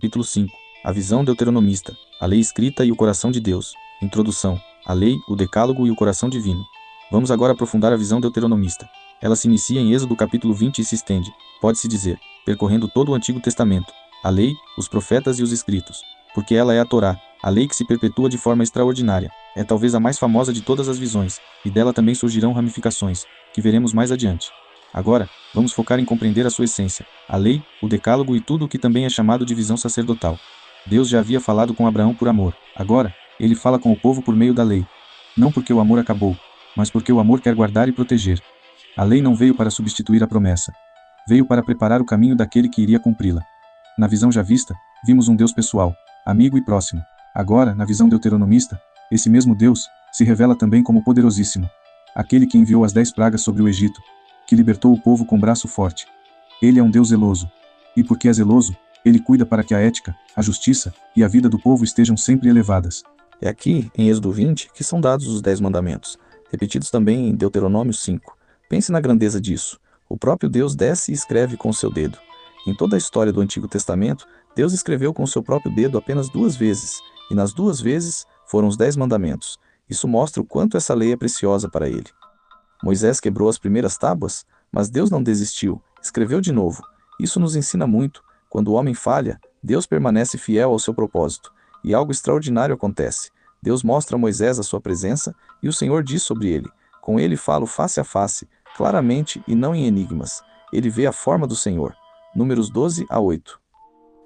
Capítulo 5. A visão deuteronomista, a lei escrita e o coração de Deus. Introdução. A lei, o decálogo e o coração divino. Vamos agora aprofundar a visão deuteronomista. Ela se inicia em Êxodo capítulo 20 e se estende, pode-se dizer, percorrendo todo o Antigo Testamento, a lei, os profetas e os escritos, porque ela é a Torá, a lei que se perpetua de forma extraordinária. É talvez a mais famosa de todas as visões, e dela também surgirão ramificações, que veremos mais adiante. Agora, vamos focar em compreender a sua essência, a lei, o decálogo e tudo o que também é chamado de visão sacerdotal. Deus já havia falado com Abraão por amor. Agora, ele fala com o povo por meio da lei. Não porque o amor acabou, mas porque o amor quer guardar e proteger. A lei não veio para substituir a promessa. Veio para preparar o caminho daquele que iria cumpri-la. Na visão já vista, vimos um Deus pessoal, amigo e próximo. Agora, na visão deuteronomista, esse mesmo Deus se revela também como poderosíssimo. Aquele que enviou as 10 pragas sobre o Egito, que libertou o povo com braço forte. Ele é um Deus zeloso. E porque é zeloso, ele cuida para que a ética, a justiça e a vida do povo estejam sempre elevadas. É aqui, em Êxodo 20, que são dados os 10 mandamentos, repetidos também em Deuteronômio 5. Pense na grandeza disso. O próprio Deus desce e escreve com o seu dedo. Em toda a história do Antigo Testamento, Deus escreveu com o seu próprio dedo apenas 2 vezes, e nas 2 vezes foram os 10 mandamentos. Isso mostra o quanto essa lei é preciosa para ele. Moisés quebrou as primeiras tábuas, mas Deus não desistiu, escreveu de novo. Isso nos ensina muito. Quando o homem falha, Deus permanece fiel ao seu propósito, e algo extraordinário acontece. Deus mostra a Moisés a sua presença, e o Senhor diz sobre ele: com ele falo face a face, claramente e não em enigmas. Ele vê a forma do Senhor. Números 12-8.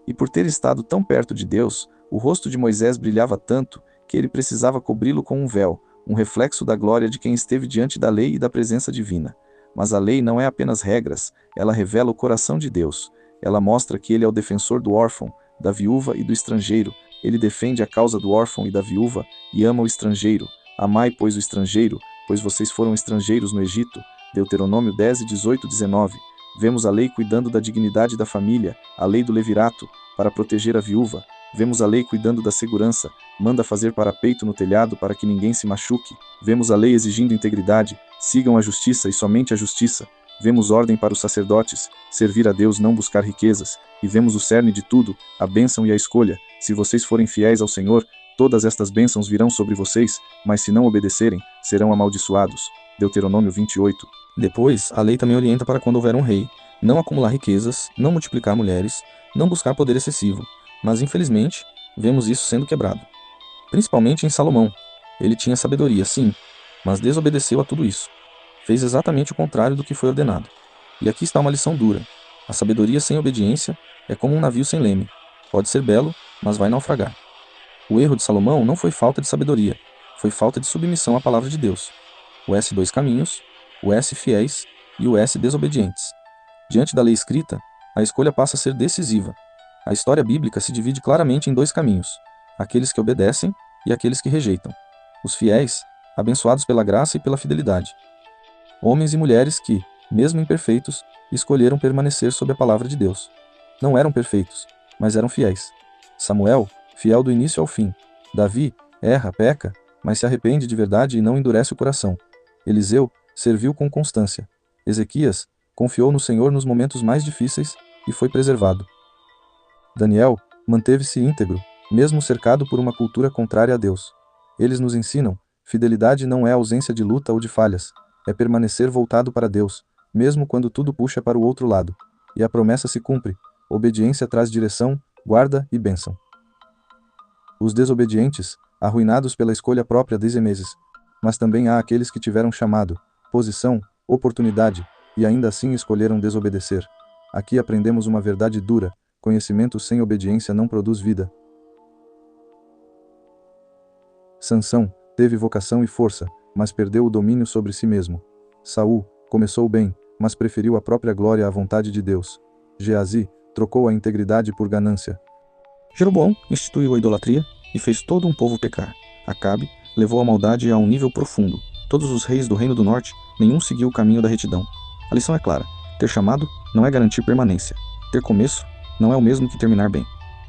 E por ter estado tão perto de Deus, o rosto de Moisés brilhava tanto, que ele precisava cobri-lo com um véu, um reflexo da glória de quem esteve diante da lei e da presença divina. Mas a lei não é apenas regras, ela revela o coração de Deus. Ela mostra que ele é o defensor do órfão, da viúva e do estrangeiro. Ele defende a causa do órfão e da viúva, e ama o estrangeiro. Amai, pois, o estrangeiro, pois vocês foram estrangeiros no Egito. Deuteronômio 10:18-19. Vemos a lei cuidando da dignidade da família, a lei do levirato, para proteger a viúva. Vemos a lei cuidando da segurança, manda fazer parapeito no telhado para que ninguém se machuque. Vemos a lei exigindo integridade, sigam a justiça e somente a justiça. Vemos ordem para os sacerdotes, servir a Deus, não buscar riquezas. E vemos o cerne de tudo, a bênção e a escolha. Se vocês forem fiéis ao Senhor, todas estas bênçãos virão sobre vocês, mas se não obedecerem, serão amaldiçoados. Deuteronômio 28. Depois, a lei também orienta para quando houver um rei, não acumular riquezas, não multiplicar mulheres, não buscar poder excessivo. Mas infelizmente, vemos isso sendo quebrado. Principalmente em Salomão. Ele tinha sabedoria, sim, mas desobedeceu a tudo isso. Fez exatamente o contrário do que foi ordenado. E aqui está uma lição dura. A sabedoria sem obediência é como um navio sem leme. Pode ser belo, mas vai naufragar. O erro de Salomão não foi falta de sabedoria, foi falta de submissão à palavra de Deus. O S 2 caminhos, o S fiéis e o S desobedientes. Diante da lei escrita, a escolha passa a ser decisiva. A história bíblica se divide claramente em 2 caminhos, aqueles que obedecem e aqueles que rejeitam. Os fiéis, abençoados pela graça e pela fidelidade. Homens e mulheres que, mesmo imperfeitos, escolheram permanecer sob a palavra de Deus. Não eram perfeitos, mas eram fiéis. Samuel, fiel do início ao fim. Davi, erra, peca, mas se arrepende de verdade e não endurece o coração. Eliseu, serviu com constância. Ezequias, confiou no Senhor nos momentos mais difíceis e foi preservado. Daniel, manteve-se íntegro, mesmo cercado por uma cultura contrária a Deus. Eles nos ensinam: fidelidade não é ausência de luta ou de falhas, é permanecer voltado para Deus, mesmo quando tudo puxa para o outro lado. E a promessa se cumpre: obediência traz direção, guarda e bênção. Os desobedientes, arruinados pela escolha própria desde meses. Mas também há aqueles que tiveram chamado, posição, oportunidade, e ainda assim escolheram desobedecer. Aqui aprendemos uma verdade dura: conhecimento sem obediência não produz vida. Sansão teve vocação e força, mas perdeu o domínio sobre si mesmo. Saul começou bem, mas preferiu a própria glória à vontade de Deus. Geazi trocou a integridade por ganância. Jeroboão instituiu a idolatria e fez todo um povo pecar. Acabe levou a maldade a um nível profundo. Todos os reis do Reino do Norte, nenhum seguiu o caminho da retidão. A lição é clara: ter chamado não é garantir permanência. Ter começo não é o mesmo que terminar bem.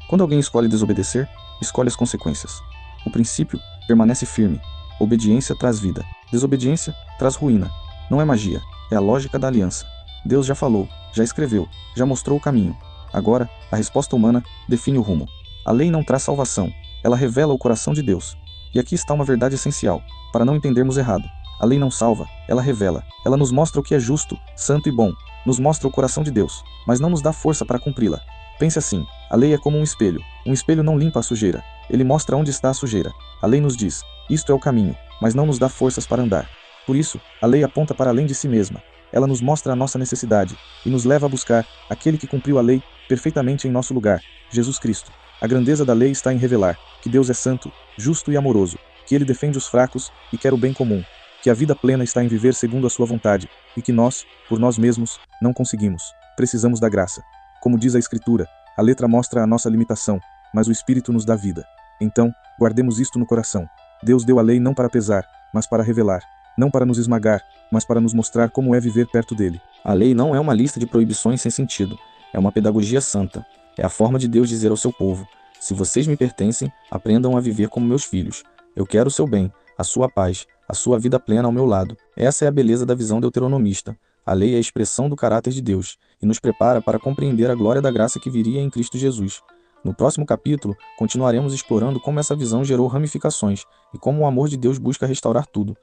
Quando alguém escolhe desobedecer, escolhe as consequências. O princípio permanece firme. Obediência traz vida. Desobediência traz ruína. Não é magia, é a lógica da aliança. Deus já falou, já escreveu, já mostrou o caminho. Agora, a resposta humana define o rumo. A lei não traz salvação, ela revela o coração de Deus. E aqui está uma verdade essencial, para não entendermos errado. A lei não salva, ela revela. Ela nos mostra o que é justo, santo e bom, nos mostra o coração de Deus, mas não nos dá força para cumpri-la. Pense assim, a lei é como um espelho. Um espelho não limpa a sujeira, ele mostra onde está a sujeira. A lei nos diz, isto é o caminho, mas não nos dá forças para andar. Por isso, a lei aponta para além de si mesma. Ela nos mostra a nossa necessidade e nos leva a buscar aquele que cumpriu a lei perfeitamente em nosso lugar, Jesus Cristo. A grandeza da lei está em revelar que Deus é santo, justo e amoroso, que ele defende os fracos e quer o bem comum, que a vida plena está em viver segundo a sua vontade e que nós, por nós mesmos, não conseguimos. Precisamos da graça. Como diz a Escritura, a letra mostra a nossa limitação, mas o Espírito nos dá vida. Então, guardemos isto no coração. Deus deu a lei não para pesar, mas para revelar. Não para nos esmagar, mas para nos mostrar como é viver perto dele. A lei não é uma lista de proibições sem sentido, é uma pedagogia santa. É a forma de Deus dizer ao seu povo: se vocês me pertencem, aprendam a viver como meus filhos. Eu quero o seu bem, a sua paz, a sua vida plena ao meu lado. Essa é a beleza da visão deuteronomista. A lei é a expressão do caráter de Deus e nos prepara para compreender a glória da graça que viria em Cristo Jesus. No próximo capítulo, continuaremos explorando como essa visão gerou ramificações e como o amor de Deus busca restaurar tudo.